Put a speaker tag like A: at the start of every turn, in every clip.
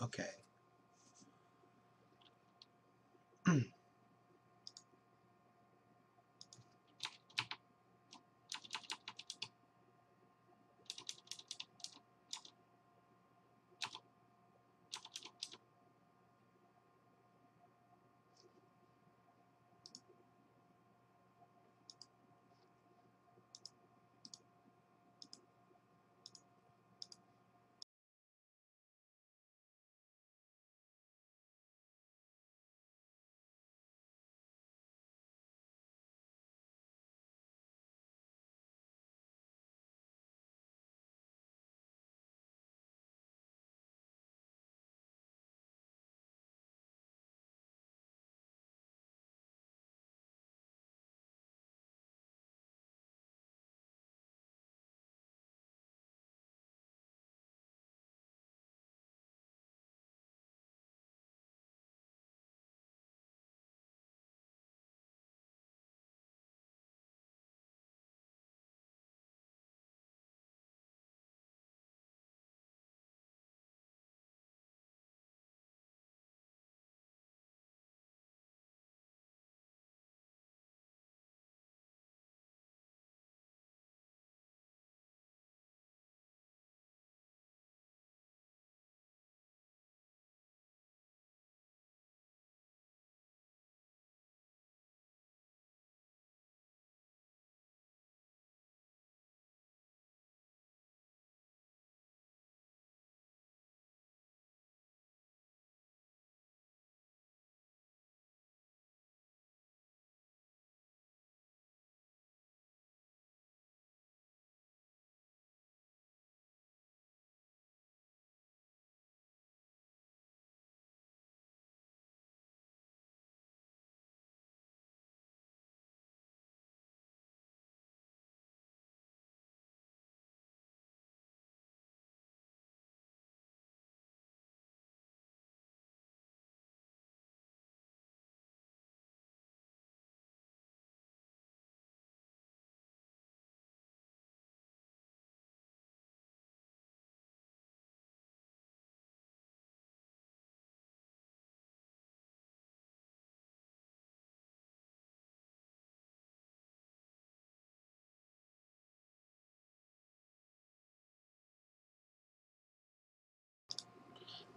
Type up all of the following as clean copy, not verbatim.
A: Okay.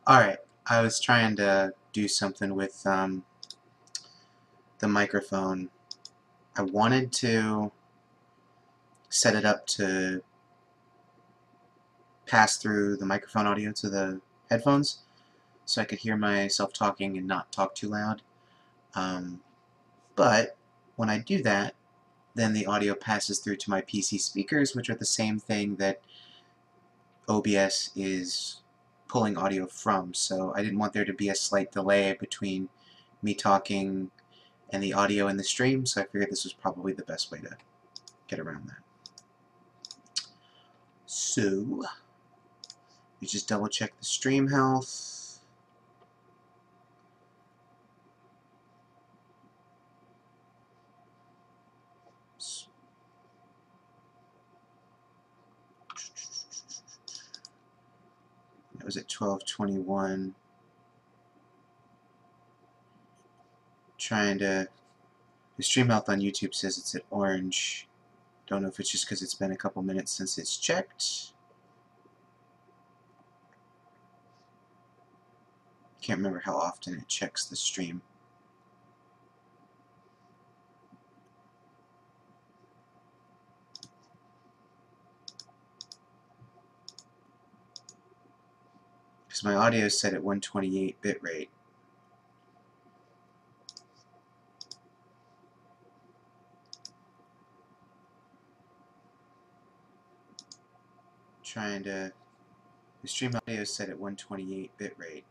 A: Alright, I was trying to do something with the microphone. I wanted to set it up to pass through the microphone audio to the headphones so I could hear myself talking and not talk too loud. But when I do that, then the audio passes through to my PC speakers, which are the same thing that OBS is pulling audio from. So I didn't want there to be a slight delay between me talking and the audio in the stream, so I figured this was probably the best way to get around that. So, we just double check the stream health. That was at 12:21. Trying to... The stream health on YouTube says it's at orange. Don't know if it's just because it's been a couple minutes since it's checked. Can't remember how often it checks the stream. Because my audio is set at 128 bitrate. Trying to... The stream audio is set at 128 bitrate.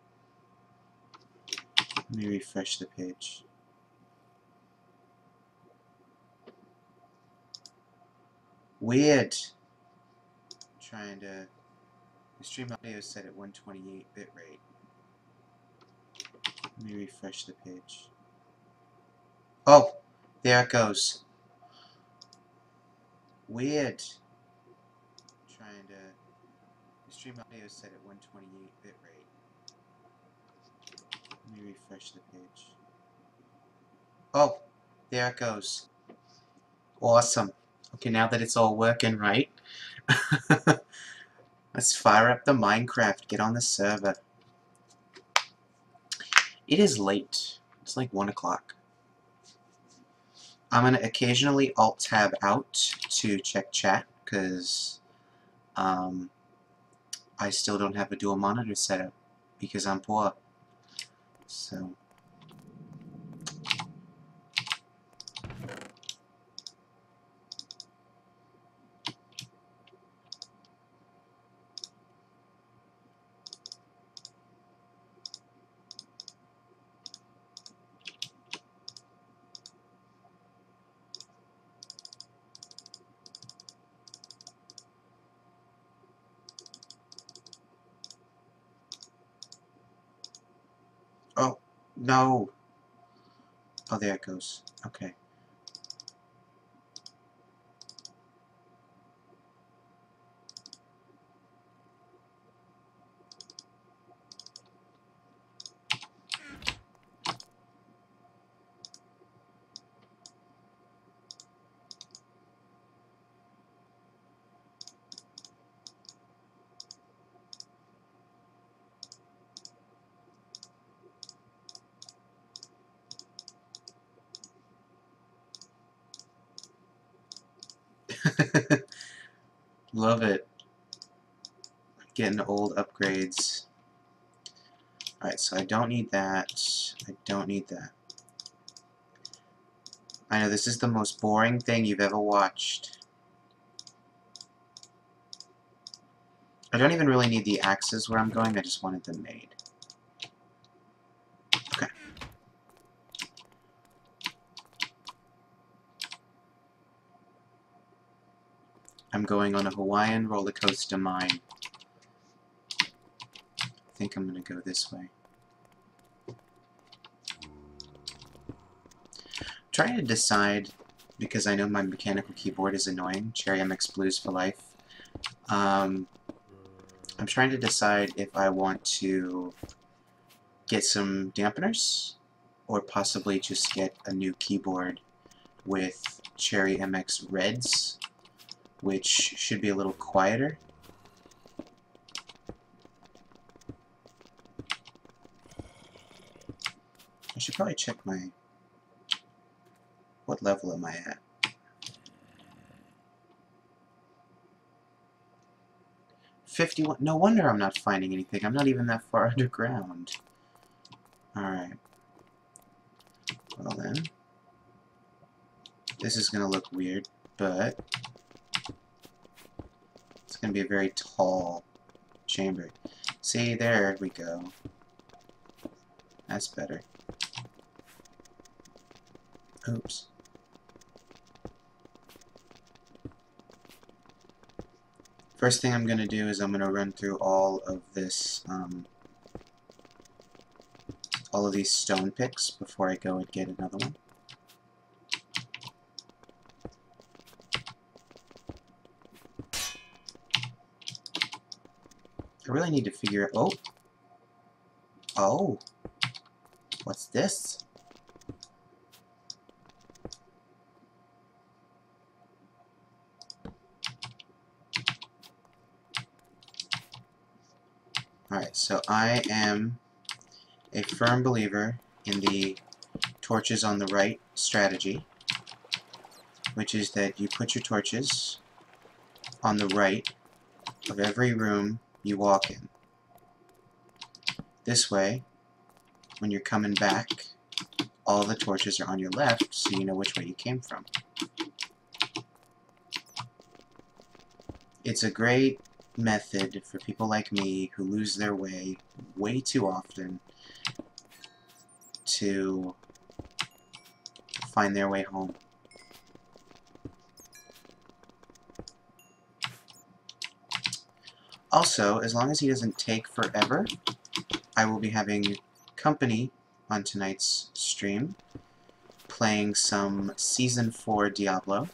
A: Let me refresh the page. Weird. Trying to... The stream audio is set at 128 bitrate. Let me refresh the page. Oh! There it goes. Weird. Trying to... The stream audio is set at 128 bitrate. Let me refresh the page. Oh, there it goes. Awesome. Okay, now that it's all working right, let's fire up the Minecraft. Get on the server. It is late. It's like 1 o'clock. I'm going to occasionally Alt-Tab out to check chat, because I still don't have a dual monitor setup, because I'm poor. So... Oh, no! Oh, there it goes. Okay. Love it. Getting old upgrades. Alright, so I don't need that. I don't need that. I know this is the most boring thing you've ever watched. I don't even really need the axes where I'm going, I just wanted them made. Okay. I'm going on a Hawaiian roller coaster mine. I think I'm going to go this way. Trying to decide, because I know my mechanical keyboard is annoying, Cherry MX Blues for life. I'm trying to decide if I want to get some dampeners, or possibly just get a new keyboard with Cherry MX Reds, which should be a little quieter. I should probably check my... What level am I at? $51. No wonder I'm not finding anything. I'm not even that far underground. Alright. Well then. This is going to look weird, but it's going to be a very tall chamber. See, there we go. That's better. Oops. First thing I'm going to do is I'm going to run through all of this, all of these stone picks before I go and get another one. I really need to figure out... Oh! What's this? Alright, so I am a firm believer in the torches on the right strategy, which is that you put your torches on the right of every room you walk in. This way, when you're coming back, all the torches are on your left, so you know which way you came from. It's a great method for people like me who lose their way too often to find their way home. Also, as long as he doesn't take forever, I will be having company on tonight's stream, playing some Season 4 Diablo.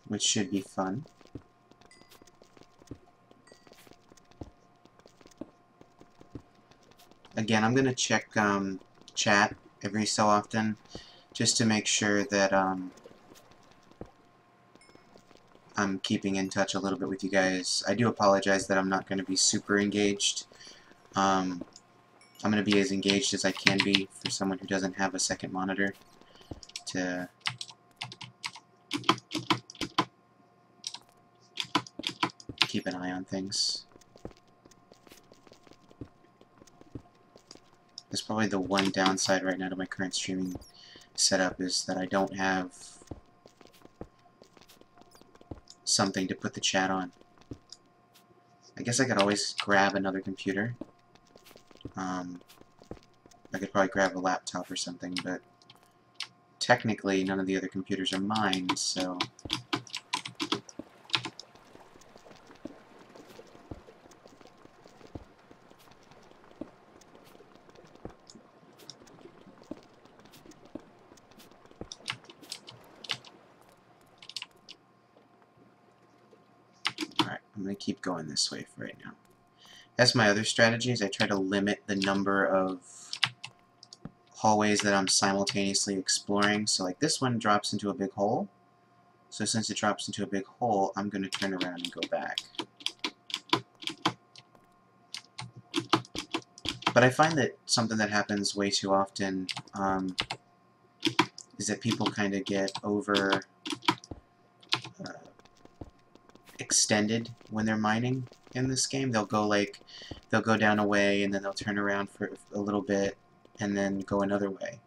A: Which should be fun. again, I'm going to check chat every so often just to make sure that I'm keeping in touch a little bit with you guys. I do apologize that I'm not going to be super engaged. I'm going to be as engaged as I can be for someone who doesn't have a second monitor to keep an eye on things. That's probably the one downside right now to my current streaming setup, is that I don't have something to put the chat on. I guess I could always grab another computer. I could probably grab a laptop or something, but technically none of the other computers are mine, so... Alright, I'm going to keep going this way for right now. As my other strategies, I try to limit the number of hallways that I'm simultaneously exploring. So like this one drops into a big hole. So since it drops into a big hole, I'm going to turn around and go back. But I find that something that happens way too often is that people kind of get over extended when they're mining in this game. They'll go down a way and then they'll turn around for a little bit and then go another way.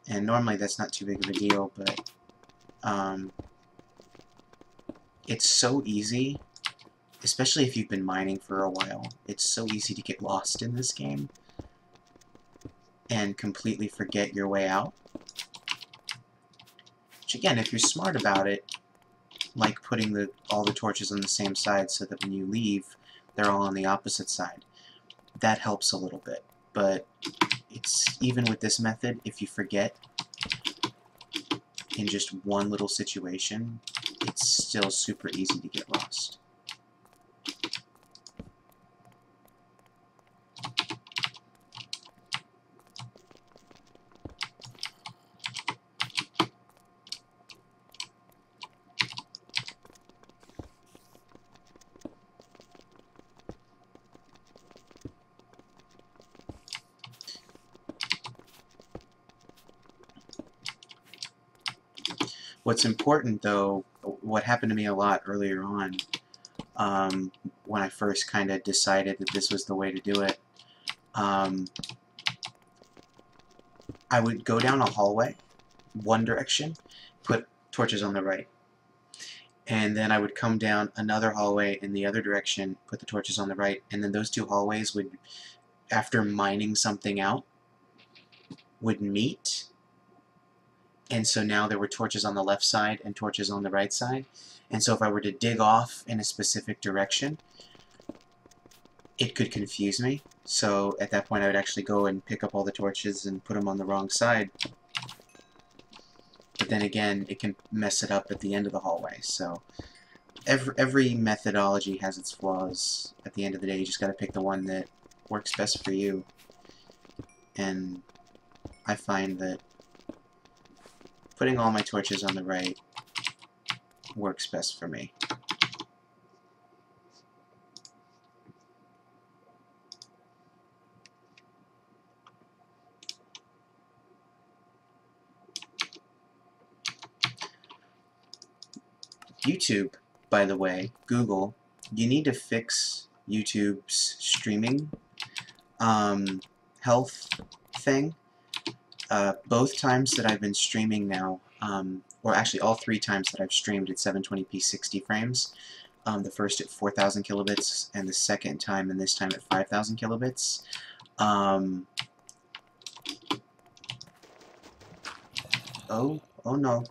A: And normally that's not too big of a deal, but it's so easy, especially if you've been mining for a while, it's so easy to get lost in this game and completely forget your way out. Which again, if you're smart about it, like putting all the torches on the same side so that when you leave, they're all on the opposite side, that helps a little bit. But it's even with this method, if you forget in just one little situation, it's still super easy to get lost. What's important, though, what happened to me a lot earlier on, when I first kind of decided that this was the way to do it, I would go down a hallway, one direction, put torches on the right. And then I would come down another hallway in the other direction, put the torches on the right, and then those two hallways would, after mining something out, would meet. And so now there were torches on the left side and torches on the right side. And so if I were to dig off in a specific direction, it could confuse me. So at that point I would actually go and pick up all the torches and put them on the wrong side. But then again, it can mess it up at the end of the hallway. So every methodology has its flaws. At the end of the day, you just got to pick the one that works best for you. And I find that putting all my torches on the right works best for me. YouTube, by the way, Google, you need to fix YouTube's streaming health thing. Both times that I've been streaming now, or actually all 3 times that I've streamed at 720p 60 frames, the first at 4,000 kilobits and the second time and this time at 5,000 kilobits, oh no.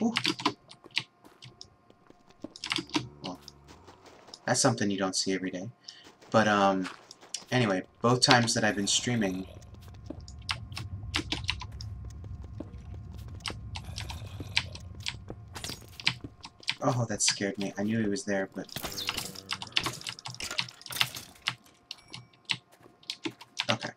A: Ooh. Well, that's something you don't see every day. But anyway, both times that I've been streaming, oh, that scared me. I knew he was there, but... Okay.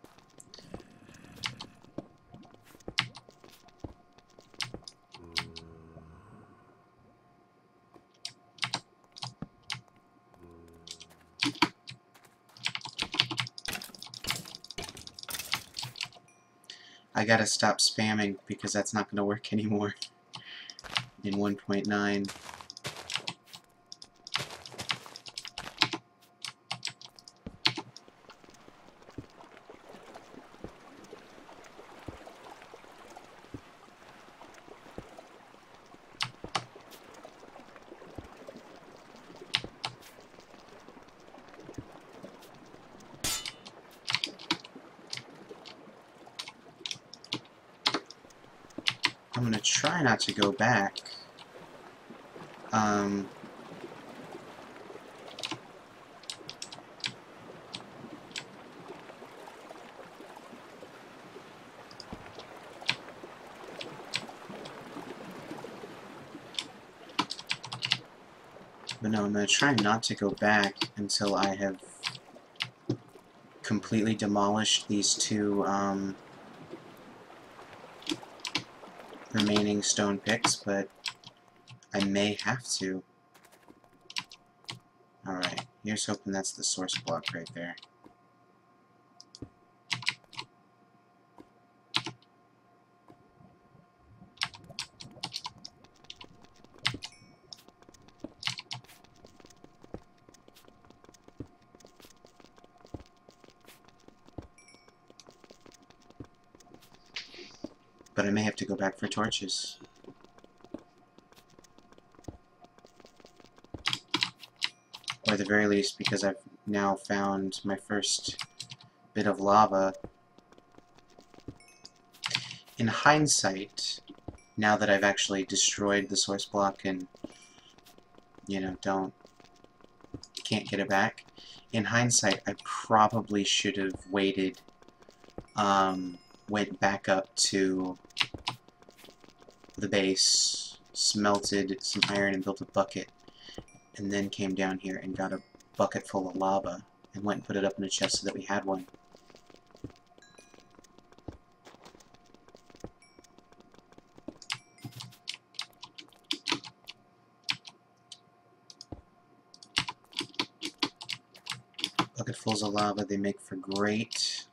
A: I gotta stop spamming because that's not gonna work anymore in 1.9. I'm gonna try not to go back. But no, I'm gonna try not to go back until I have completely demolished these two, remaining stone picks, but I may have to. Alright, here's hoping that's the source block right there. But I may have to go back for torches. Or at the very least, because I've now found my first bit of lava. In hindsight, now that I've actually destroyed the source block and, you know, can't get it back, in hindsight, I probably should have waited, went back up to the base, smelted some iron and built a bucket, and then came down here and got a bucket full of lava and went and put it up in a chest so that we had one. Bucketfuls of lava, they make for great,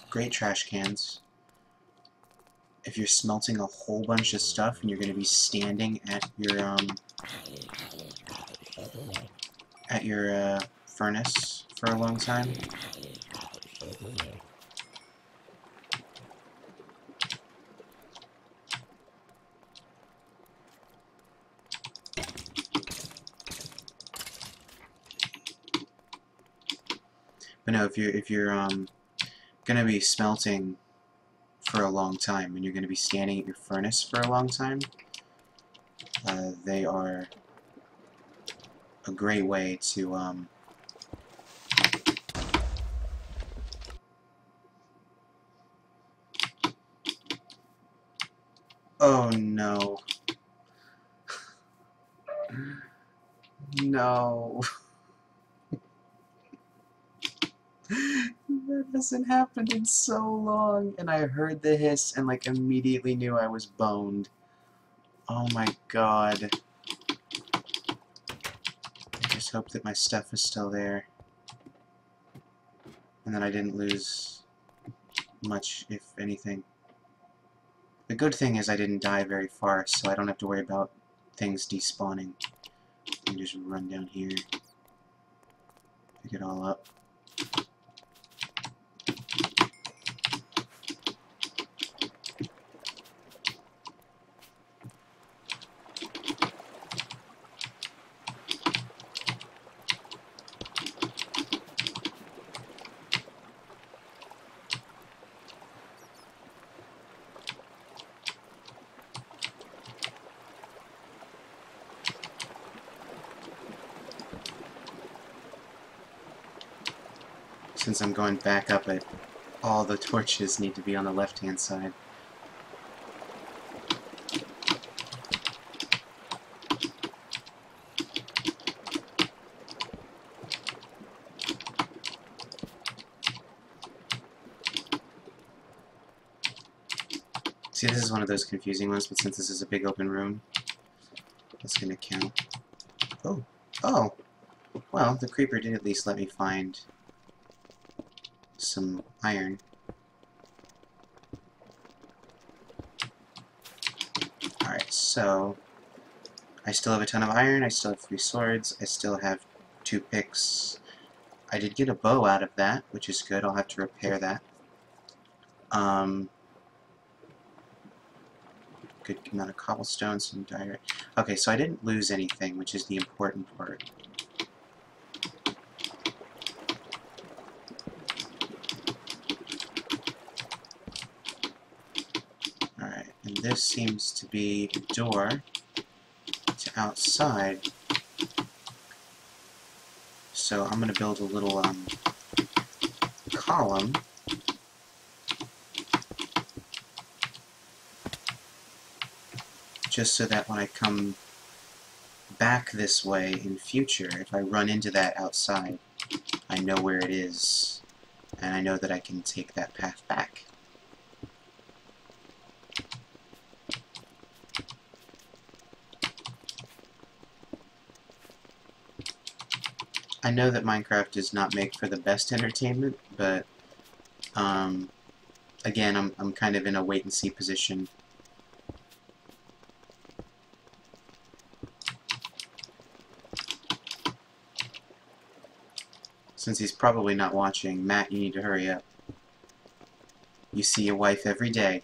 A: great trash cans. If you're smelting a whole bunch of stuff and you're going to be standing at your furnace for a long time. But no, if you're going to be smelting for a long time and you're going to be standing at your furnace for a long time, they are a great way to oh no. No. That hasn't happened in so long, and I heard the hiss and like immediately knew I was boned. Oh my god. I just hope that my stuff is still there. And that I didn't lose much, if anything. The good thing is I didn't die very far, so I don't have to worry about things despawning. I can just run down here, pick it all up. Since I'm going back up it, all the torches need to be on the left-hand side. See, this is one of those confusing ones, but since this is a big open room, that's gonna count. Oh! Oh! Well, the creeper did at least let me find some iron. Alright, so I still have a ton of iron, I still have 3 swords, I still have 2 picks. I did get a bow out of that, which is good. I'll have to repair that. Good amount of cobblestone, some diorite. Okay, so I didn't lose anything, which is the important part. Alright, and this seems to be a door to outside. So I'm going to build a little column just so that when I come back this way in future, if I run into that outside, I know where it is, and I know that I can take that path back. I know that Minecraft does not make for the best entertainment, but again, I'm kind of in a wait-and-see position. Since he's probably not watching, Matt, you need to hurry up. You see your wife every day.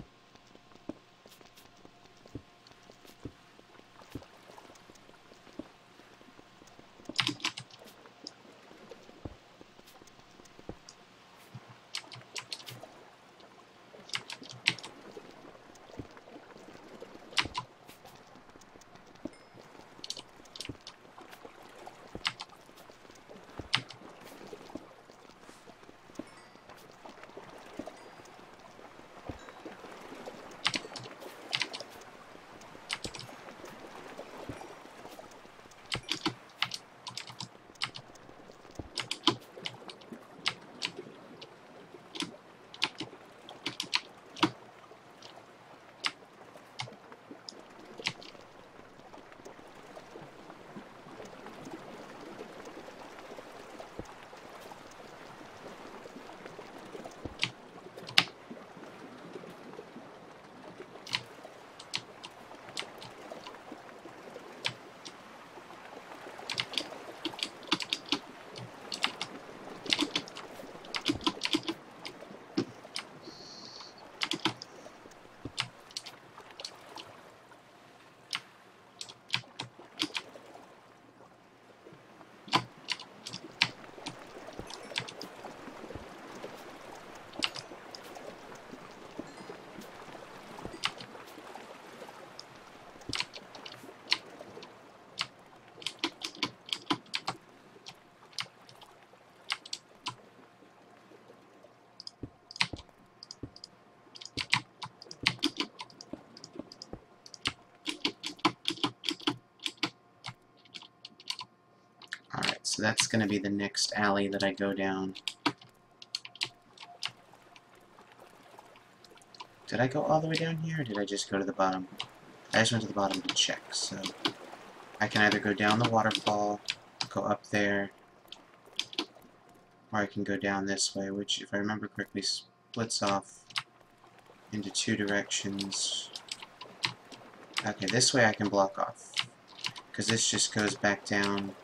A: Alright, so that's going to be the next alley that I go down. Did I go all the way down here, or did I just go to the bottom? I just went to the bottom to check, so I can either go down the waterfall, go up there, or I can go down this way, which, if I remember correctly, splits off into 2 directions. Okay, this way I can block off, because this just goes back down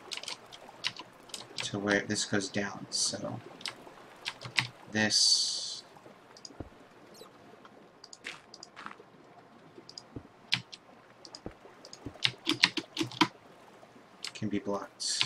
A: to where this goes down, so this can be blocked.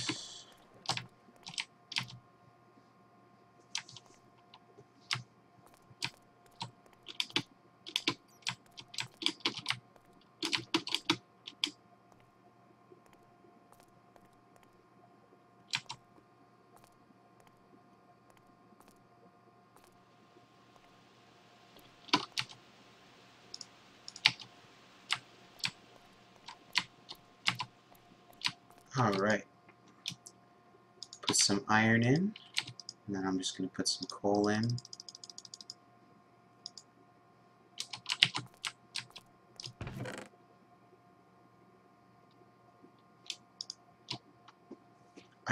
A: Alright. Put some iron in, and then I'm just going to put some coal in.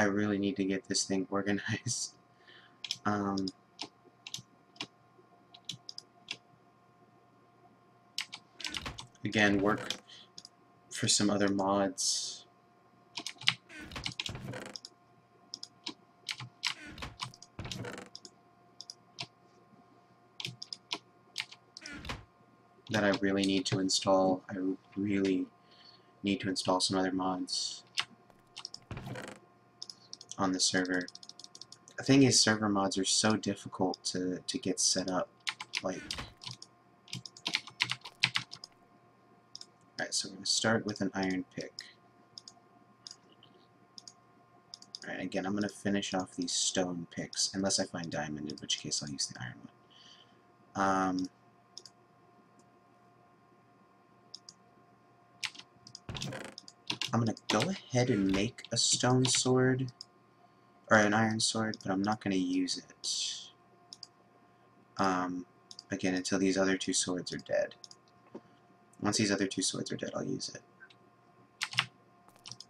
A: I really need to get this thing organized. Again, work for some other mods. That I really need to install. I really need to install some other mods on the server. The thing is, server mods are so difficult to get set up. Like, alright, so we're going to start with an iron pick. Alright, again, I'm going to finish off these stone picks, unless I find diamond, in which case I'll use the iron one. I'm going to go ahead and make a stone sword, or an iron sword, but I'm not going to use it. Again, until these other two swords are dead. Once these other two swords are dead, I'll use it.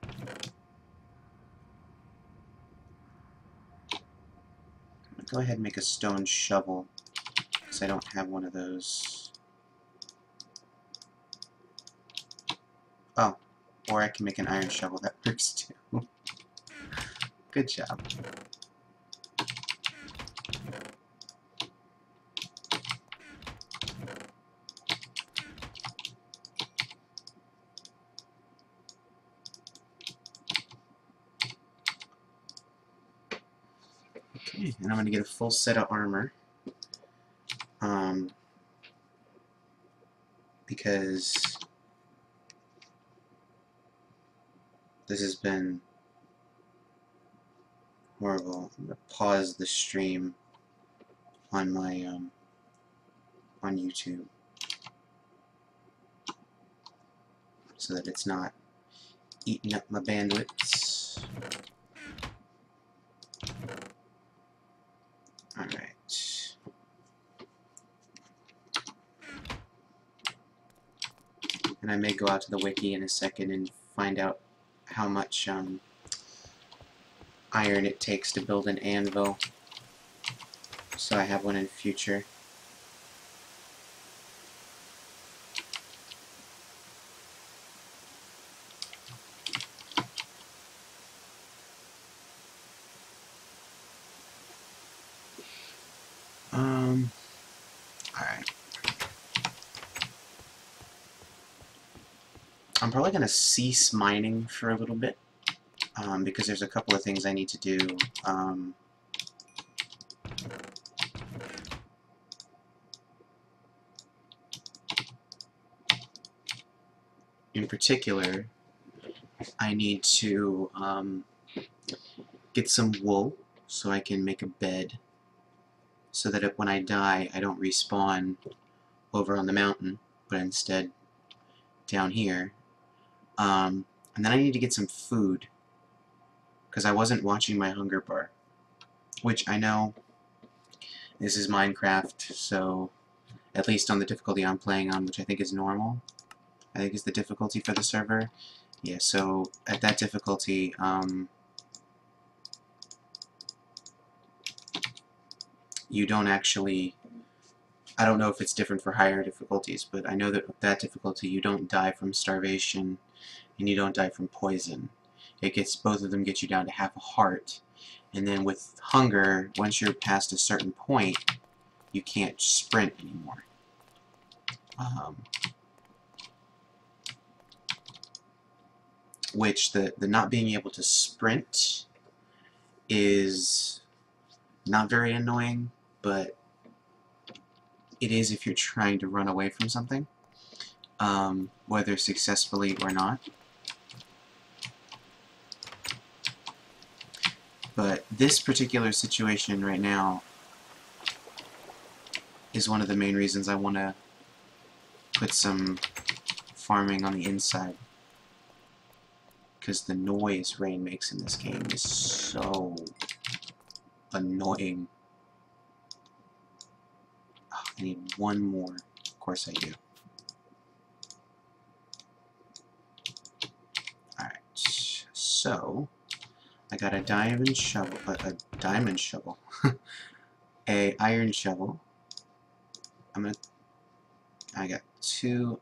A: I'm going to go ahead and make a stone shovel, because I don't have one of those. Oh, or I can make an iron shovel. That works too. Good job. Okay, and I'm going to get a full set of armor. Because this has been horrible. I'm going to pause the stream on my on YouTube so that it's not eating up my bandwidths. Alright. And I may go out to the wiki in a second and find out how much iron it takes to build an anvil, so I have one in the future. Alright. I'm probably going to cease mining for a little bit, because there's a couple of things I need to do. In particular, I need to get some wool so I can make a bed, so that when I die, I don't respawn over on the mountain, but instead down here. And then I need to get some food, because I wasn't watching my hunger bar, which I know this is Minecraft, so at least on the difficulty I'm playing on, which I think is normal, I think is the difficulty for the server. Yeah, so at that difficulty, you don't actually, I don't know if it's different for higher difficulties, but I know that with that difficulty you don't die from starvation and you don't die from poison. It gets, both of them get you down to half a heart, and then with hunger, once you're past a certain point, you can't sprint anymore. Which the not being able to sprint is not very annoying, but it is if you're trying to run away from something, whether successfully or not. But this particular situation right now is one of the main reasons I want to put some farming on the inside. Because the noise rain makes in this game is so annoying. Oh, I need one more. Of course I do. Alright, so I got a diamond shovel, a diamond shovel, a iron shovel. I got two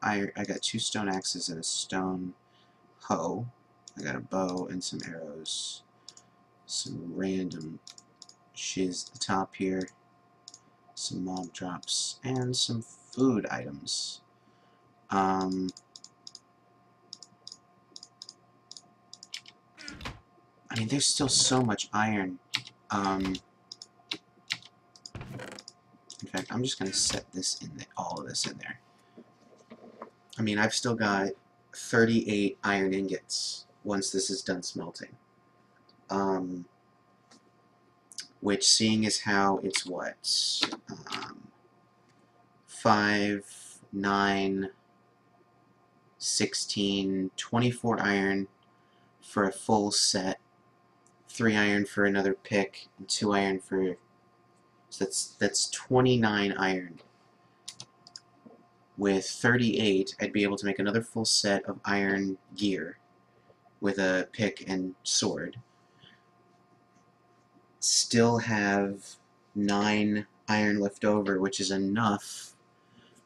A: stone axes and a stone hoe. I got a bow and some arrows, some random shiz at the top here, some mob drops, and some food items. I mean, there's still so much iron. In fact, I'm just going to set this in all of this in there. I mean, I've still got 38 iron ingots once this is done smelting. Which, seeing as how it's what? 5, 9, 16, 24 iron for a full set, 3 iron for another pick, and 2 iron for... So that's 29 iron. With 38, I'd be able to make another full set of iron gear with a pick and sword. Still have 9 iron left over, which is enough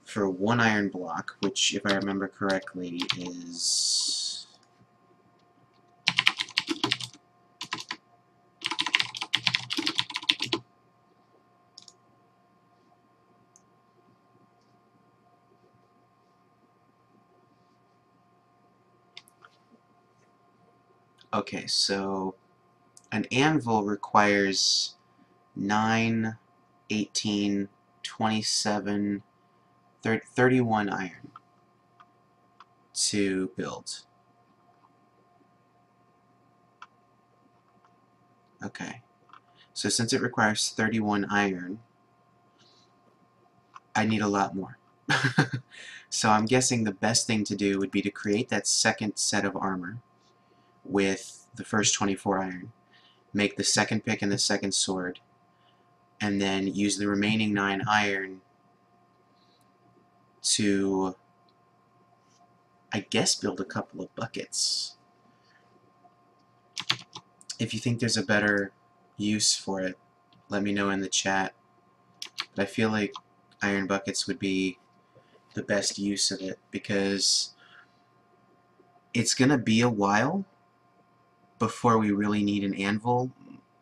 A: for 1 iron block, which, if I remember correctly, is... Okay, so an anvil requires 9, 18, 27, 31 iron to build. Okay, so since it requires 31 iron, I need a lot more. So I'm guessing the best thing to do would be to create that second set of armor with the first 24 iron, make the second pick and the second sword, and then use the remaining 9 iron to, I guess, build a couple of buckets. If you think there's a better use for it, let me know in the chat. But I feel like iron buckets would be the best use of it, because it's gonna be a while before we really need an anvil.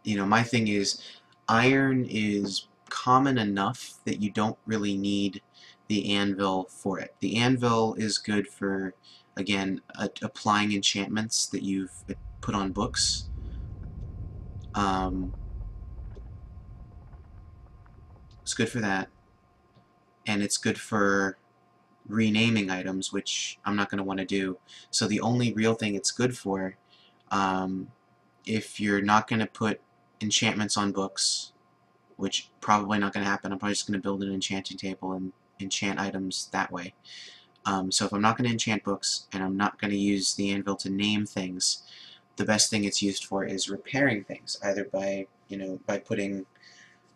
A: You know, my thing is, iron is common enough that you don't really need the anvil for it. The anvil is good for, again, applying enchantments that you've put on books. It's good for that, and it's good for renaming items, which I'm not going to want to do. So the only real thing it's good for, if you're not going to put enchantments on books, which probably not going to happen, I'm probably just going to build an enchanting table and enchant items that way. So if I'm not going to enchant books, and I'm not going to use the anvil to name things, the best thing it's used for is repairing things, either by, by putting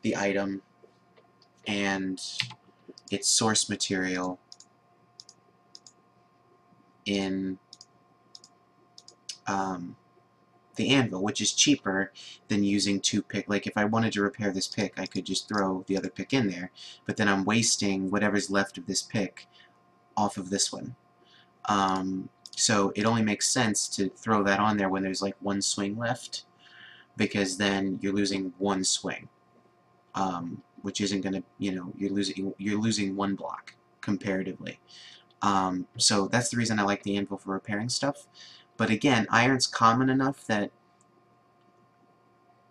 A: the item and its source material in the anvil, which is cheaper than using 2 pick. Like, if I wanted to repair this pick, I could just throw the other pick in there, but then I'm wasting whatever's left of this pick off of this one. So it only makes sense to throw that on there when there's like 1 swing left, because then you're losing 1 swing, which isn't gonna, you're losing 1 block comparatively. So that's the reason I like the anvil for repairing stuff. But again, iron's common enough that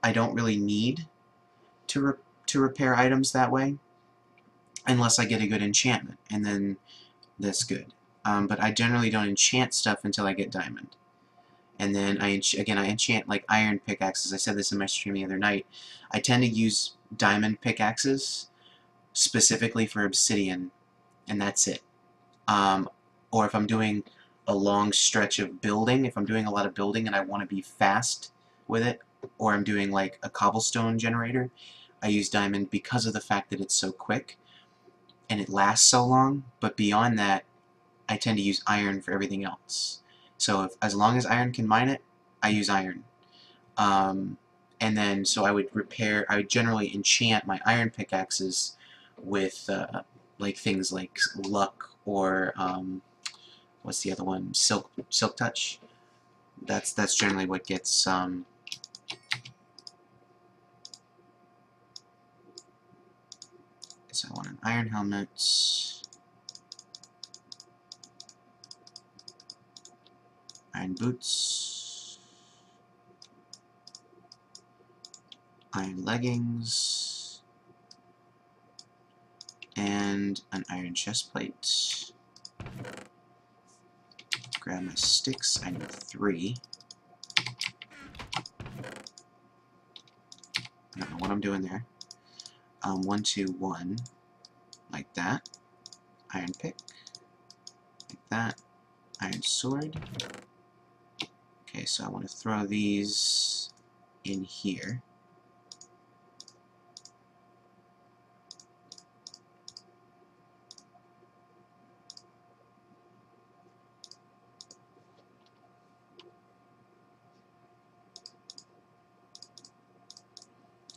A: I don't really need to repair items that way, unless I get a good enchantment, and then that's good. But I generally don't enchant stuff until I get diamond. And then I enchant like iron pickaxes. I said this in my stream the other night. I tend to use diamond pickaxes specifically for obsidian, and that's it. Or if I'm doing a long stretch of building, if I'm doing a lot of building and I want to be fast with it, or I'm doing like a cobblestone generator, I use diamond because of the fact that it's so quick and it lasts so long. But beyond that, I tend to use iron for everything else. So as long as iron can mine it, I use iron. And then, so I would generally enchant my iron pickaxes with, like, things like luck or, what's the other one? Silk touch. That's generally what gets, so I want an iron helmet, iron boots, iron leggings, and an iron chest plate. Grab my sticks, I need 3. I don't know what I'm doing there. 1, 2, 1, like that. Iron pick, like that. Iron sword. Okay, so I want to throw these in here.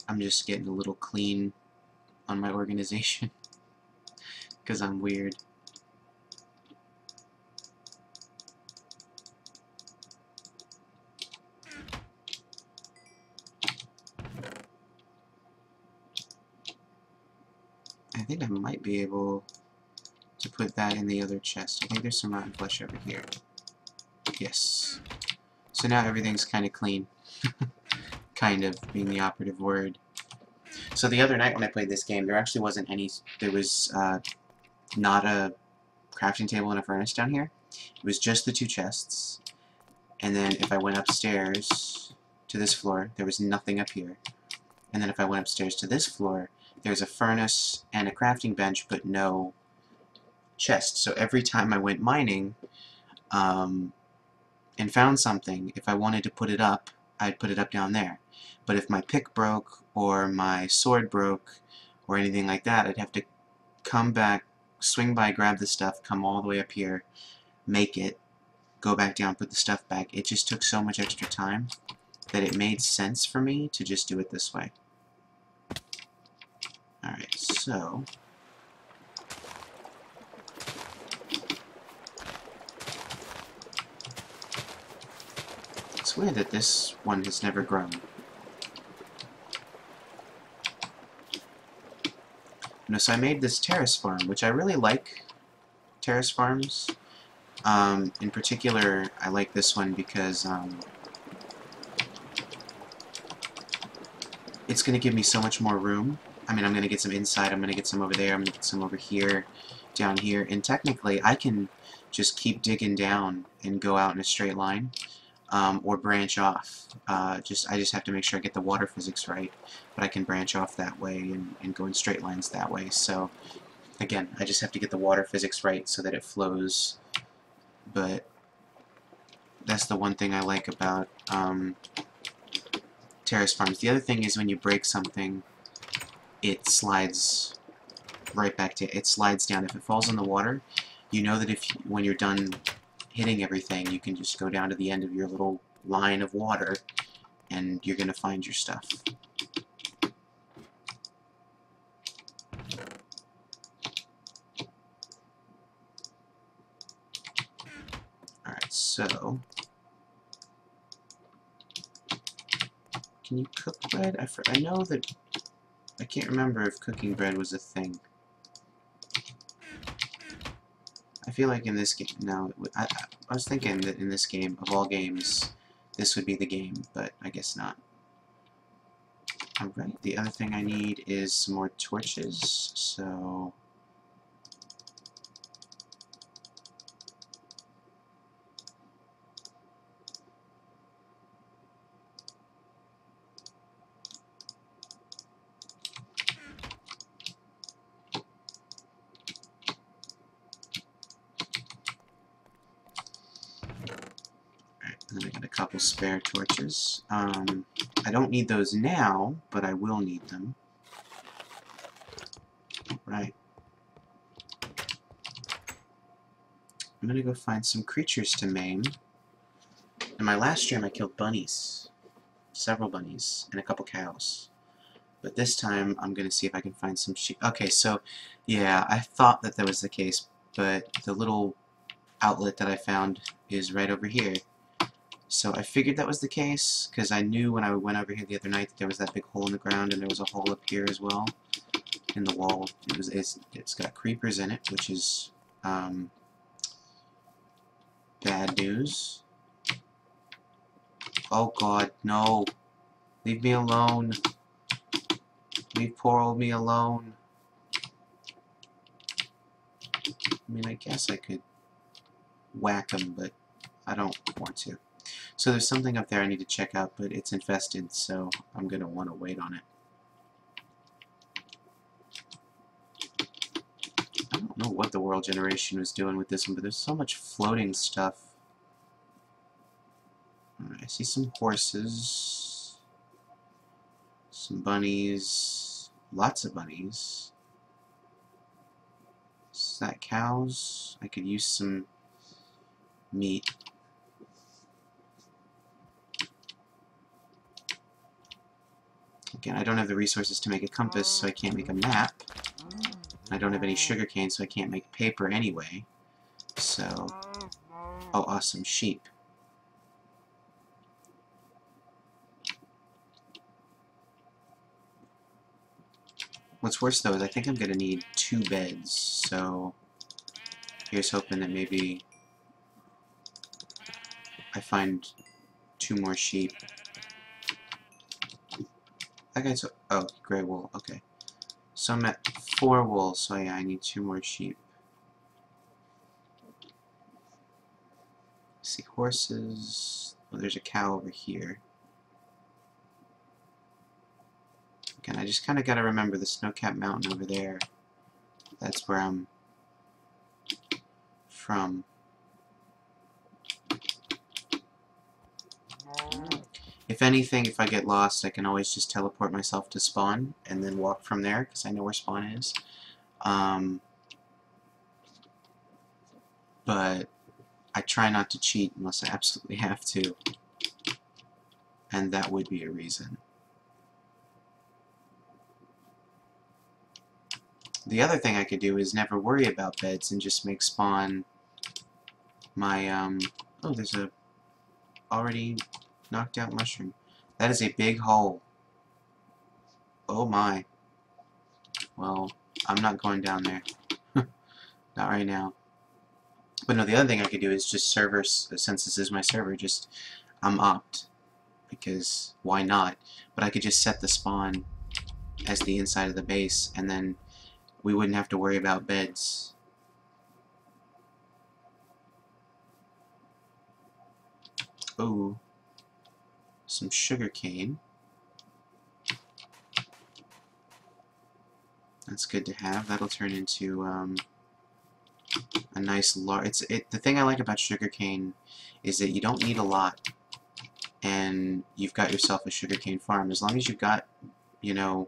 A: I'm just getting a little clean on my organization because I'm weird. I think I might be able to put that in the other chest. I think there's some rotten flesh over here. Yes. So now everything's kind of clean. Kind of being the operative word. So the other night when I played this game, there actually wasn't any... There was not a crafting table and a furnace down here. It was just the 2 chests. And then if I went upstairs to this floor, there was nothing up here. And then if I went upstairs to this floor, there's a furnace and a crafting bench, but no chest. So every time I went mining and found something, if I wanted to put it up, I'd put it up down there. But if my pick broke or my sword broke or anything like that, I'd have to come back, swing by, grab the stuff, come all the way up here, make it, go back down, put the stuff back. It just took so much extra time that it made sense for me to just do it this way. Alright, so... It's weird that this one has never grown. No, so I made this terrace farm, which I really like terrace farms. In particular, I like this one because it's going to give me so much more room. I mean, I'm going to get some inside, I'm going to get some over there, I'm going to get some over here, down here, and technically I can just keep digging down and go out in a straight line, or branch off. I just have to make sure I get the water physics right, but I can branch off that way and go in straight lines that way. So, again, I just have to get the water physics right so that it flows, but that's the one thing I like about terrace farms. The other thing is when you break something, it slides right back to it slides down. If it falls in the water, you know that when you're done hitting everything, you can just go down to the end of your little line of water and you're gonna find your stuff. Alright, so can you cook bread? I know that I can't remember if cooking bread was a thing. I feel like in this game, no, I was thinking that in this game, of all games, this would be the game, but I guess not. Alright, the other thing I need is some more torches, so... And then I got a couple spare torches. I don't need those now, but I will need them. Right. I'm gonna go find some creatures to maim. In my last stream I killed bunnies. several bunnies, and a couple cows. But this time, I'm going to see if I can find some sheep. Okay, so, yeah, I thought that was the case, but the little outlet that I found is right over here. So I figured that was the case, because I knew when I went over here the other night that there was that big hole in the ground, and there was a hole up here as well, in the wall. It's got creepers in it, which is, bad news. Oh god, no. Leave me alone. Leave poor old me alone. I mean, I guess I could whack him, but I don't want to. So there's something up there I need to check out, but it's infested, so I'm going to want to wait on it. I don't know what the world generation was doing with this one, but there's so much floating stuff. Alright, I see some horses, some bunnies, lots of bunnies. Is that cows? I could use some meat. Again, I don't have the resources to make a compass, so I can't make a map. I don't have any sugarcane, so I can't make paper anyway. So, oh, awesome, sheep. What's worse, though, is I think I'm going to need 2 beds, so here's hoping that maybe I find 2 more sheep. That guy's... oh, gray wool, okay. So I'm at 4 wool, so yeah, I need 2 more sheep. Let's see, horses... oh, there's a cow over here. Again, I just kind of got to remember the snow-capped mountain over there. That's where I'm from. If anything, if I get lost, I can always just teleport myself to spawn and then walk from there, because I know where spawn is. But I try not to cheat unless I absolutely have to. And that would be a reason. The other thing I could do is never worry about beds and just make spawn my, oh, there's a already knocked out mushroom. That is a big hole. Oh my. Well, I'm not going down there. Not right now. But no, the other thing I could do is just server, since this is my server, just, I'm opt. Because, why not? But I could just set the spawn as the inside of the base, and then we wouldn't have to worry about beds. Ooh. Some sugar cane. That's good to have. That'll turn into a nice large... the thing I like about sugarcane is that you don't need a lot, and you've got yourself a sugarcane farm. As long as you've got, you know,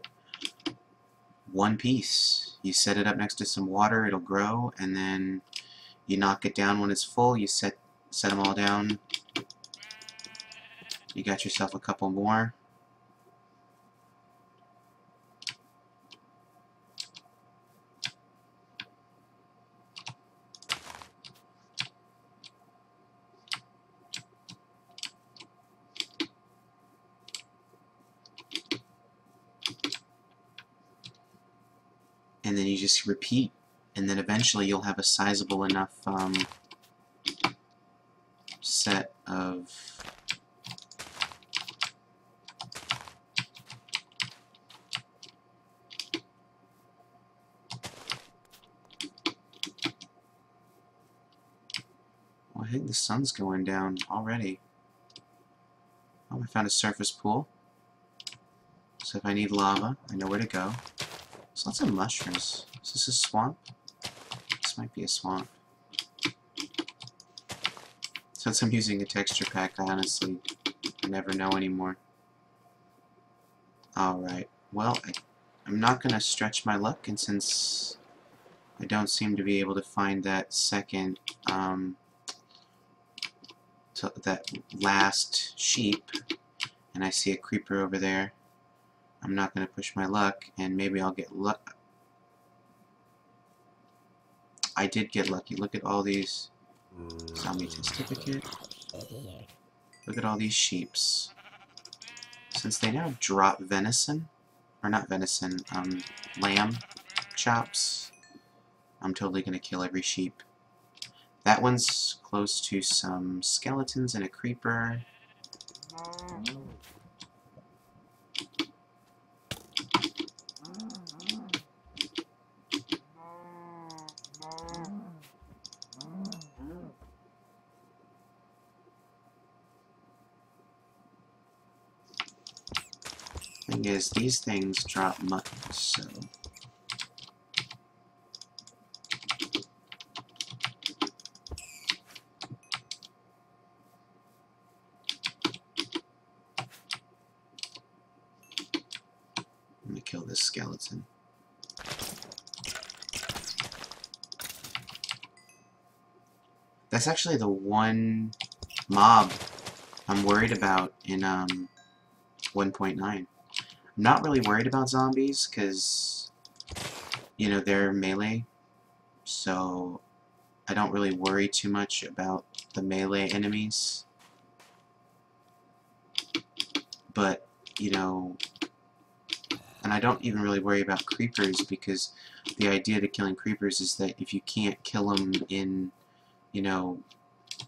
A: 1 piece. You set it up next to some water, it'll grow, and then you knock it down when it's full, you set them all down. You got yourself a couple more. And then you just repeat, and then eventually you'll have a sizable enough set of well, I think the sun's going down already. Oh, I found a surface pool. So if I need lava, I know where to go. There's lots of mushrooms. Is this a swamp? This might be a swamp. Since I'm using a texture pack, I honestly never know anymore. Alright, well, I'm not going to stretch my luck, and since I don't seem to be able to find that second, that last sheep, and I see a creeper over there, I'm not going to push my luck, and maybe I'll get luck. I did get lucky. Look at all these. Zombie certificate. Look at all these sheeps. Since they now drop venison, or not venison, lamb chops, I'm totally going to kill every sheep. That one's close to some skeletons and a creeper. Thing is, these things drop mutton, so... I'm gonna kill this skeleton. That's actually the one mob I'm worried about in 1.9. I'm not really worried about zombies because, you know, they're melee, so I don't really worry too much about the melee enemies. But, you know, and I don't even really worry about creepers because the idea to killing creepers is that if you can't kill them in, you know,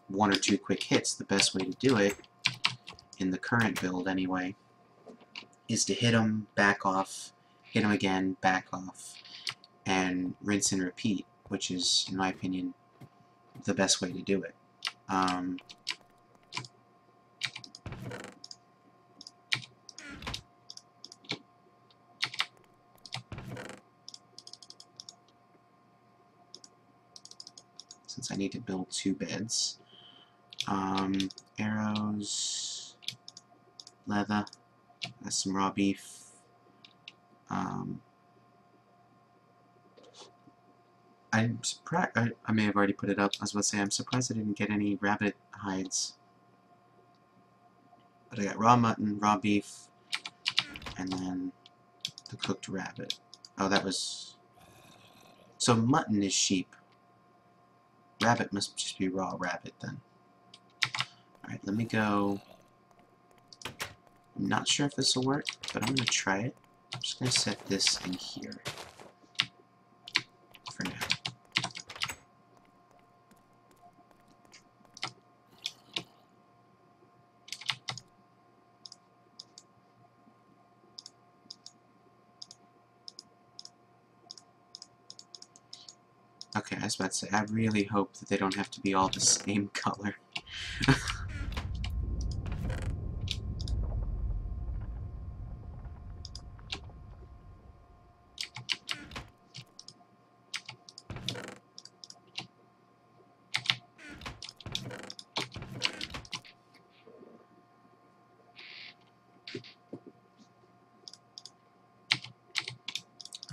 A: 1 or 2 quick hits, the best way to do it, in the current build anyway, is to hit them, back off, hit them again, back off, and rinse and repeat, which is, in my opinion, the best way to do it. Since I need to build 2 beds. Arrows, leather, that's some raw beef. I'm surprised, I may have already put it up, I was about to say, I'm surprised I didn't get any rabbit hides. But I got raw mutton, raw beef, and then the cooked rabbit. Oh, that was... So mutton is sheep. Rabbit must just be raw rabbit, then. Alright, let me go... I'm not sure if this will work, but I'm going to try it. I'm just going to set this in here. For now. Okay, I was about to say, I really hope that they don't have to be all the same color.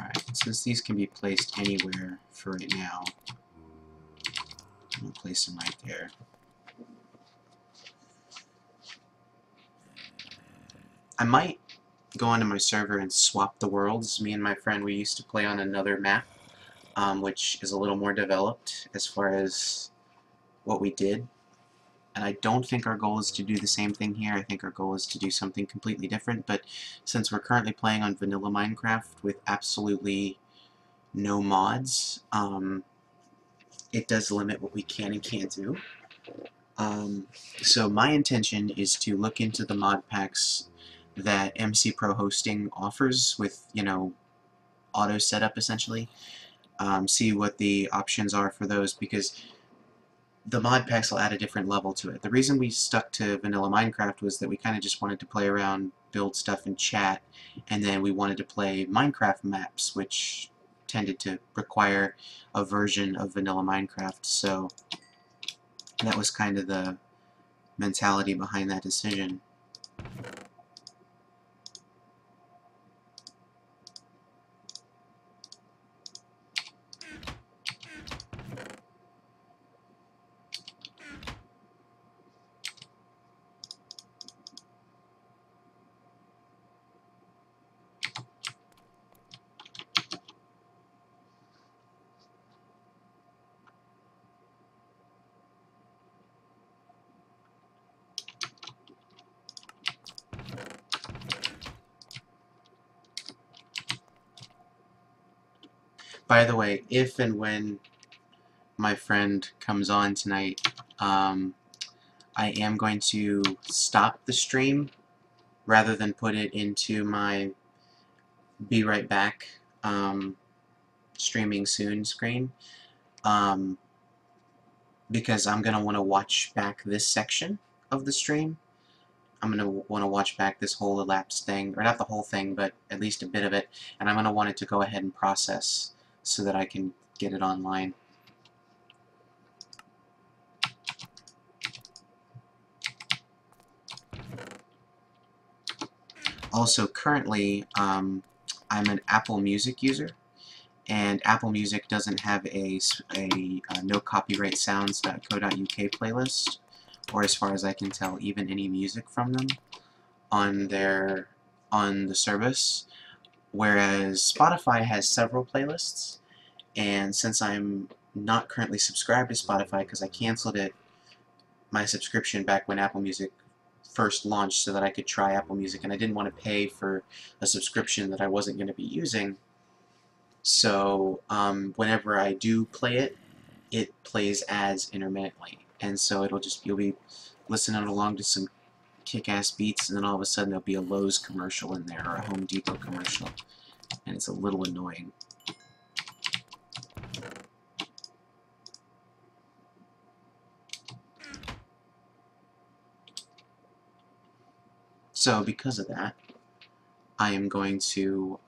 A: Alright, since these can be placed anywhere for right now, I'm going to place them right there. I might go onto my server and swap the worlds. Me and my friend, we used to play on another map, which is a little more developed as far as what we did. And I don't think our goal is to do the same thing here. I think our goal is to do something completely different. But since we're currently playing on vanilla Minecraft with absolutely no mods, it does limit what we can and can't do. So my intention is to look into the mod packs that MC Pro Hosting offers with, you know, auto setup essentially. See what the options are for those, because the mod packs will add a different level to it. The reason we stuck to vanilla Minecraft was that we kind of just wanted to play around, build stuff, and chat, and then we wanted to play Minecraft maps, which tended to require a version of vanilla Minecraft, so that was kind of the mentality behind that decision. By the way, if and when my friend comes on tonight, I am going to stop the stream rather than put it into my be right back streaming soon screen, because I'm going to want to watch back this section of the stream. I'm going to want to watch back this whole elapsed thing, or not the whole thing, but at least a bit of it, and I'm going to want it to go ahead and process so that I can get it online. Also, currently, I'm an Apple Music user, and Apple Music doesn't have a no copyright sounds.co.uk playlist, or as far as I can tell, even any music from them on the service, whereas Spotify has several playlists, and since I'm not currently subscribed to Spotify because I canceled my subscription back when Apple Music first launched so that I could try Apple Music, and I didn't want to pay for a subscription that I wasn't going to be using. So whenever I do play it, it plays ads intermittently, and so you'll be listening along to some kick-ass beats, and then all of a sudden there'll be a Lowe's commercial in there or a Home Depot commercial, and it's a little annoying. So because of that, I am going to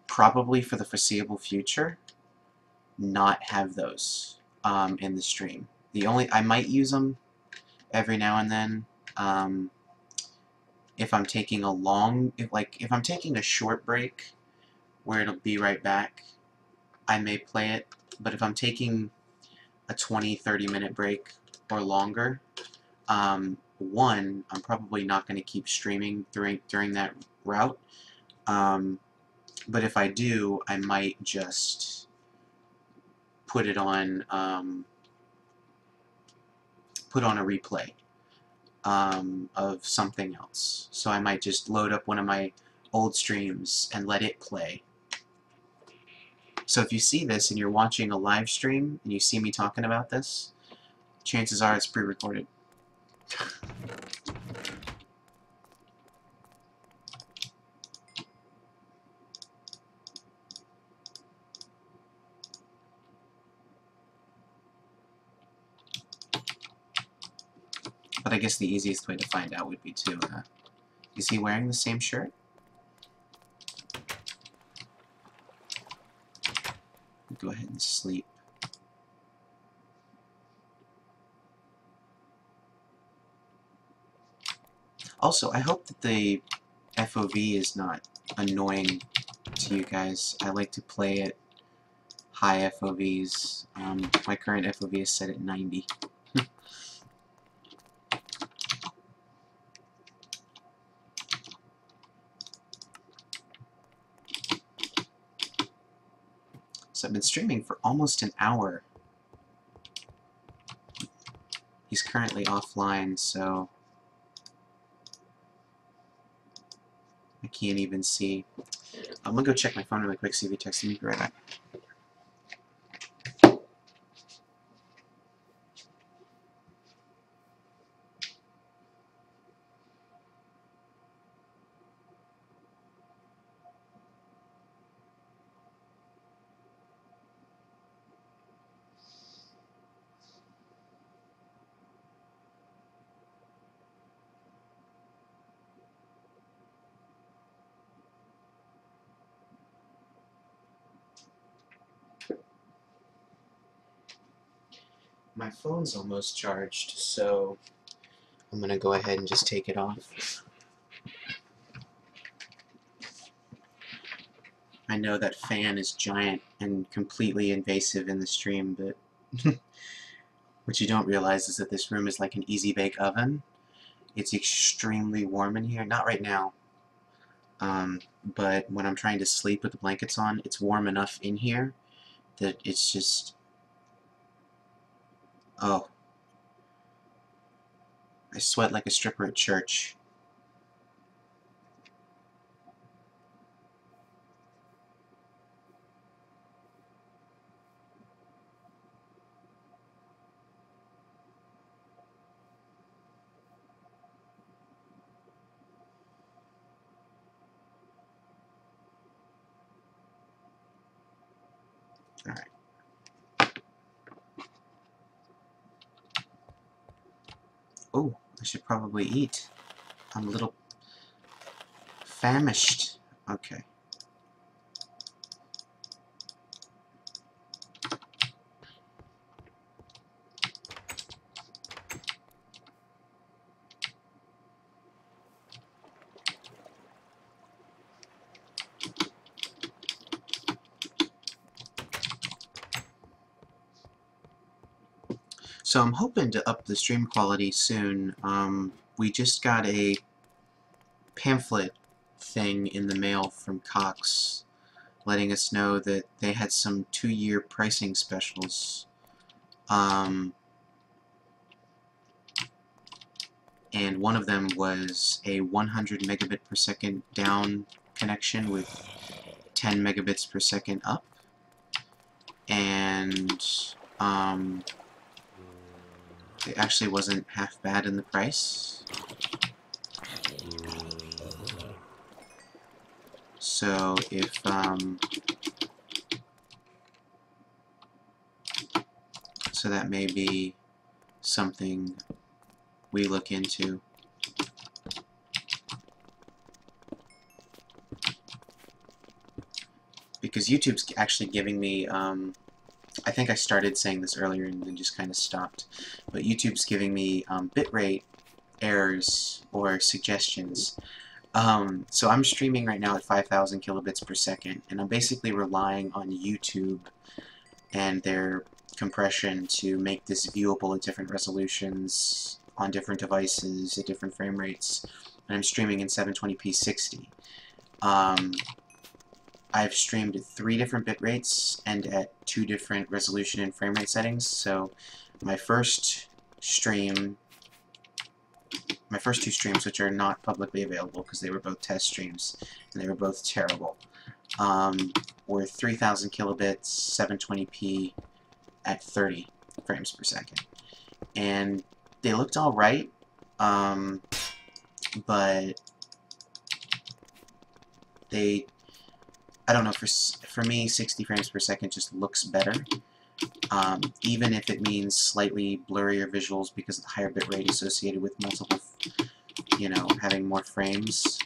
A: probably for the foreseeable future not have those in the stream. I might use them every now and then if I'm taking if I'm taking a short break where it'll be right back, I may play it. But if I'm taking a 20-30 minute break or longer, one, I'm probably not going to keep streaming during that route. But if I do, I might just put it on put on a replay of something else. So I might just load up one of my old streams and let it play. So if you see this and you're watching a live stream and you see me talking about this, chances are it's pre-recorded. But I guess the easiest way to find out would be to, is he wearing the same shirt? Go ahead and sleep. Also, I hope that the FOV is not annoying to you guys. I like to play at high FOVs. My current FOV is set at 90. So I've been streaming for almost an hour. He's currently offline, so I can't even see. I'm gonna go check my phone really quick, see if he texted me. Be right back. My phone's almost charged, so I'm gonna go ahead and just take it off. I know that fan is giant and completely invasive in the stream, but what you don't realize is that this room is like an easy bake oven. It's extremely warm in here. Not right now, but when I'm trying to sleep with the blankets on, it's warm enough in here that it's just... oh. I sweat like a stripper at church. Alright. Oh, I should probably eat. I'm a little famished. Okay. So I'm hoping to up the stream quality soon. We just got a pamphlet thing in the mail from Cox letting us know that they had some 2-year pricing specials. And one of them was a 100 megabit per second down connection with 10 megabits per second up. And it actually wasn't half bad in the price. So if so that may be something we look into. Because YouTube's actually giving me, I think I started saying this earlier and then just kind of stopped, but YouTube's giving me bitrate errors or suggestions. So I'm streaming right now at 5,000 kilobits per second, and I'm basically relying on YouTube and their compression to make this viewable at different resolutions, on different devices, at different frame rates, and I'm streaming in 720p 60. I've streamed at 3 different bit rates and at 2 different resolution and frame rate settings. So my first 2 streams, which are not publicly available because they were both test streams and they were both terrible, were 3,000 kilobits, 720p at 30 frames per second. And they looked alright, but they, I don't know, for me 60 frames per second just looks better, even if it means slightly blurrier visuals because of the higher bitrate associated with multiple, you know, having more frames.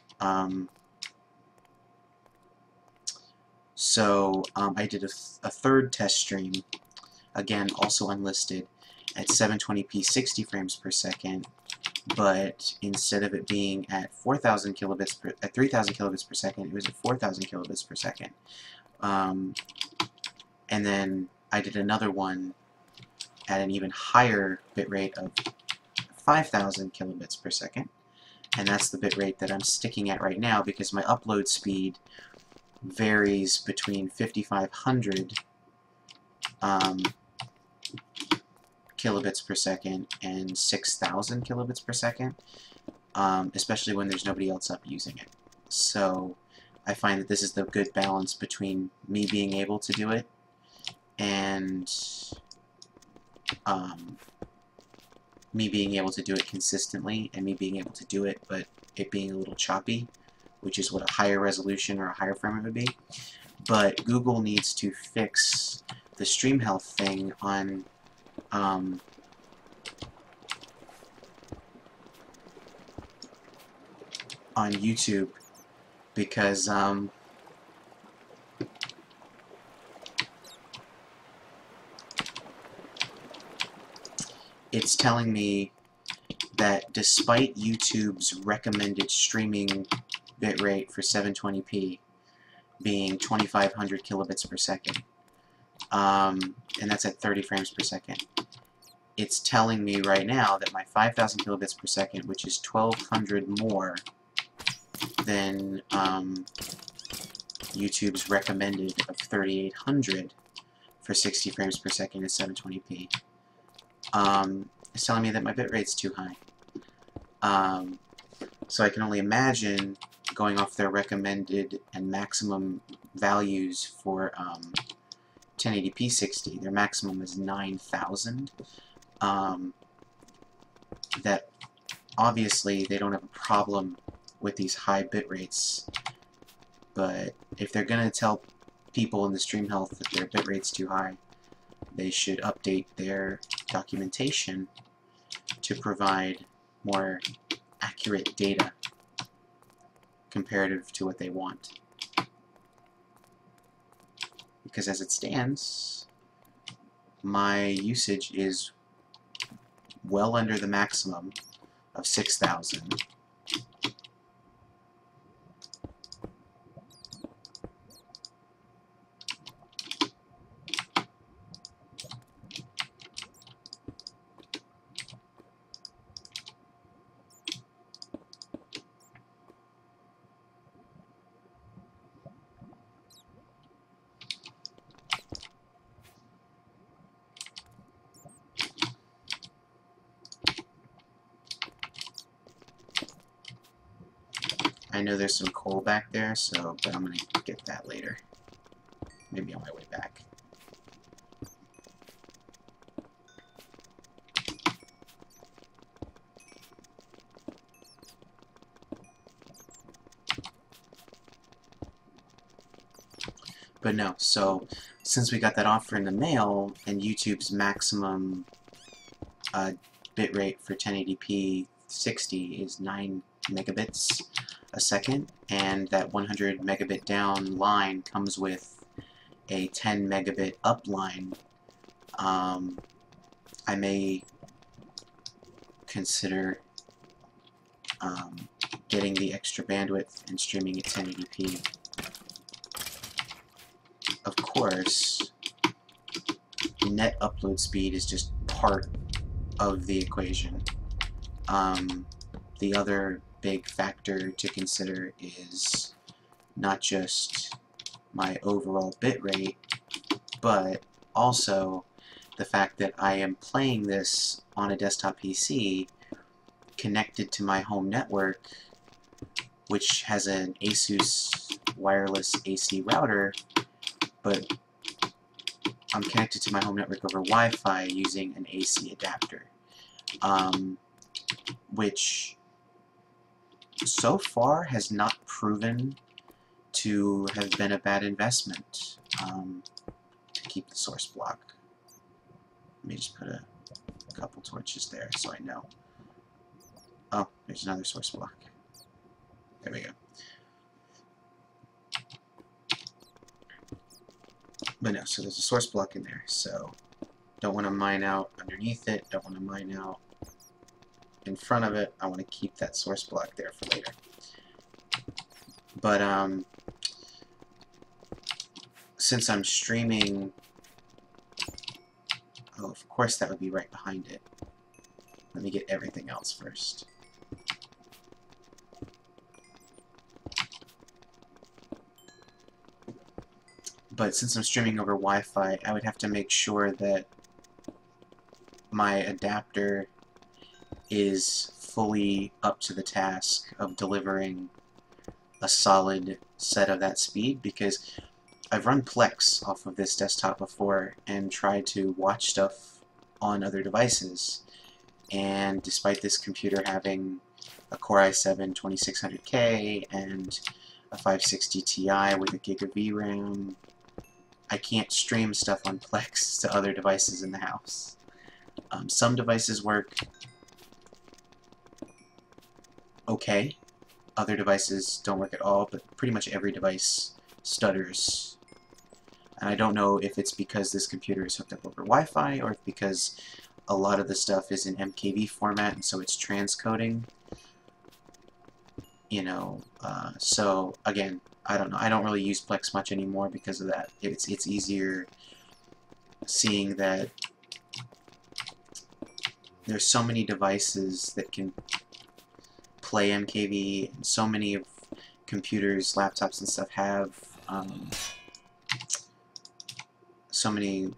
A: So I did a third test stream, again also unlisted, at 720p 60 frames per second, but instead of it being at 4,000 kilobits per, at 3,000 kilobits per second, it was at 4,000 kilobits per second. And then I did another one at an even higher bitrate of 5,000 kilobits per second, and that's the bitrate that I'm sticking at right now because my upload speed varies between 5,500 kilobits per second and 6,000 kilobits per second, especially when there's nobody else up using it. So I find that this is the good balance between me being able to do it and me being able to do it consistently, and me being able to do it but it being a little choppy, which is what a higher resolution or a higher frame rate would be. But Google needs to fix the stream health thing on YouTube, because it's telling me that despite YouTube's recommended streaming bitrate for 720p being 2,500 kilobits per second, and that's at 30 frames per second, it's telling me right now that my 5,000 kilobits per second, which is 1,200 more than YouTube's recommended of 3,800 for 60 frames per second at 720p, it's telling me that my bitrate's too high. So I can only imagine, going off their recommended and maximum values for 1080p 60, their maximum is 9,000. That obviously they don't have a problem with these high bit rates, but if they're gonna tell people in the stream health that their bitrate's too high, they should update their documentation to provide more accurate data comparative to what they want. Because as it stands, my usage is well under the maximum of 6,000. I know there's some coal back there, but I'm going to get that later. Maybe on my way back. But no, so since we got that offer in the mail, and YouTube's maximum bitrate for 1080p 60 is 9 megabits a second, and that 100 megabit down line comes with a 10 megabit up line, I may consider getting the extra bandwidth and streaming at 1080p. Of course, net upload speed is just part of the equation. The other big factor to consider is not just my overall bitrate, but also the fact that I am playing this on a desktop PC connected to my home network, which has an ASUS wireless AC router, but I'm connected to my home network over Wi-Fi using an AC adapter, which so far has not proven to have been a bad investment to keep the source block. Let me just put a couple torches there so I know. Oh, there's another source block. There we go. But no, so there's a source block in there, so don't want to mine out underneath it, don't want to mine out in front of it. I want to keep that source block there for later. But since I'm streaming, oh, of course that would be right behind it. Let me get everything else first. But since I'm streaming over Wi-Fi, I would have to make sure that my adapter is fully up to the task of delivering a solid set of that speed, because I've run Plex off of this desktop before and tried to watch stuff on other devices, and despite this computer having a Core i7 2600K and a 560 Ti with a gig of VRAM, I can't stream stuff on Plex to other devices in the house. Some devices work okay, other devices don't work at all, but pretty much every device stutters. And I don't know if it's because this computer is hooked up over Wi-Fi, or if because a lot of the stuff is in MKV format, and so it's transcoding. You know, so again, I don't know. I don't really use Plex much anymore because of that. It's easier seeing that there's so many devices that can play MKV, and so many of computers, laptops, and stuff have so many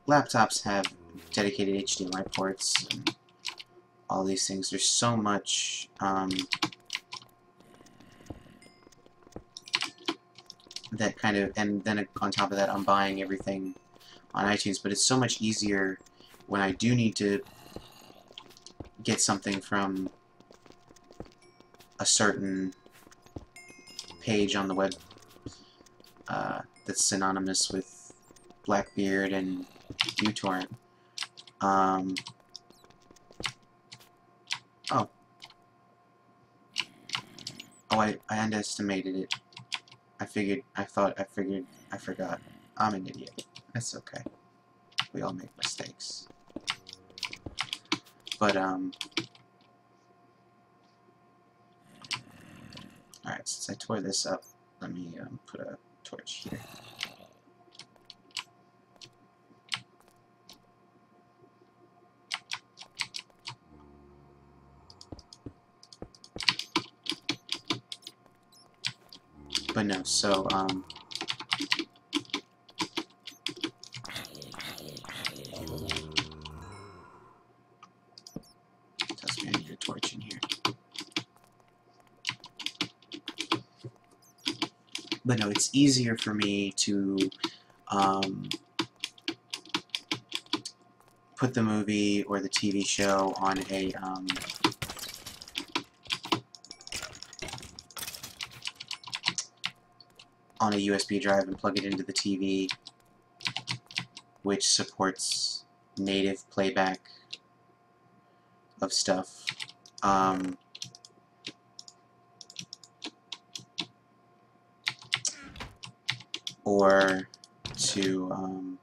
A: laptops have dedicated HDMI ports and all these things. There's so much that kind of, and then on top of that I'm buying everything on iTunes, but it's so much easier when I do need to get something from a certain page on the web, the that's synonymous with Blackbeard and uTorrent. Oh. Oh, I underestimated it. I forgot. I'm an idiot. That's okay. We all make mistakes. But, alright, since I tore this up, let me, put a torch here. But no, so, tells me I need a torch in here. But no, it's easier for me to, put the movie or the TV show on a, USB drive and plug it into the TV, which supports native playback of stuff. Or to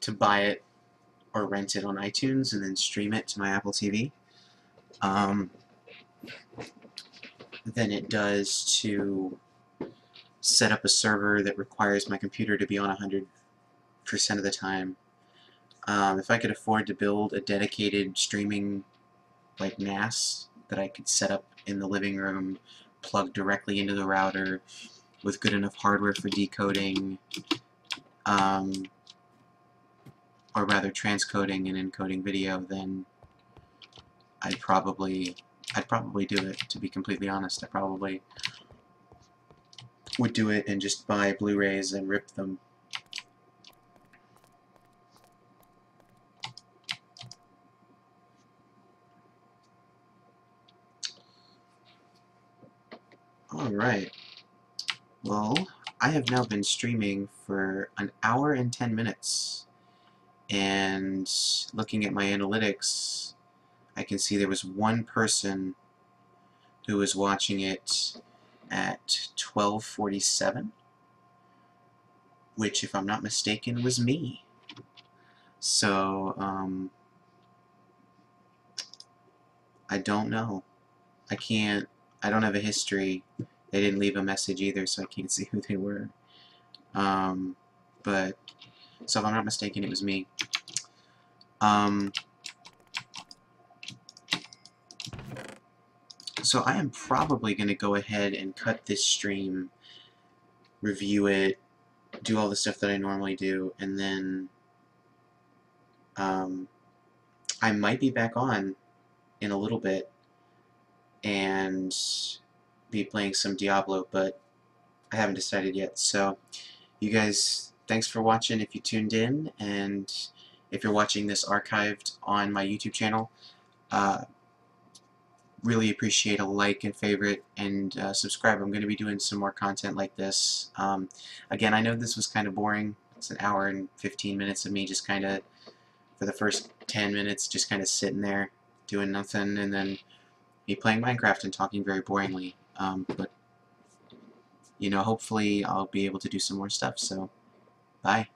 A: to buy it or rent it on iTunes and then stream it to my Apple TV. Than it does to set up a server that requires my computer to be on 100% of the time. If I could afford to build a dedicated streaming like NAS that I could set up in the living room, plug directly into the router with good enough hardware for decoding, or rather transcoding and encoding video, then I'd probably do it, to be completely honest. I probably would do it and just buy Blu-rays and rip them. Alright. Well, I have now been streaming for an hour and 10 minutes. And looking at my analytics, I can see there was one person who was watching it at 12:47, which, if I'm not mistaken, was me. So, I don't know. I don't have a history. They didn't leave a message either, so I can't see who they were. But, so if I'm not mistaken, it was me. So I am probably going to go ahead and cut this stream, review it, do all the stuff that I normally do, and then I might be back on in a little bit and be playing some Diablo, but I haven't decided yet. So you guys, thanks for watching if you tuned in, and if you're watching this archived on my YouTube channel, really appreciate a like and favorite and subscribe. I'm going to be doing some more content like this. Again, I know this was kind of boring. It's an hour and 15 minutes of me just kind of, for the first 10 minutes, just kind of sitting there doing nothing, and then me playing Minecraft and talking very boringly. But, you know, hopefully I'll be able to do some more stuff, so bye.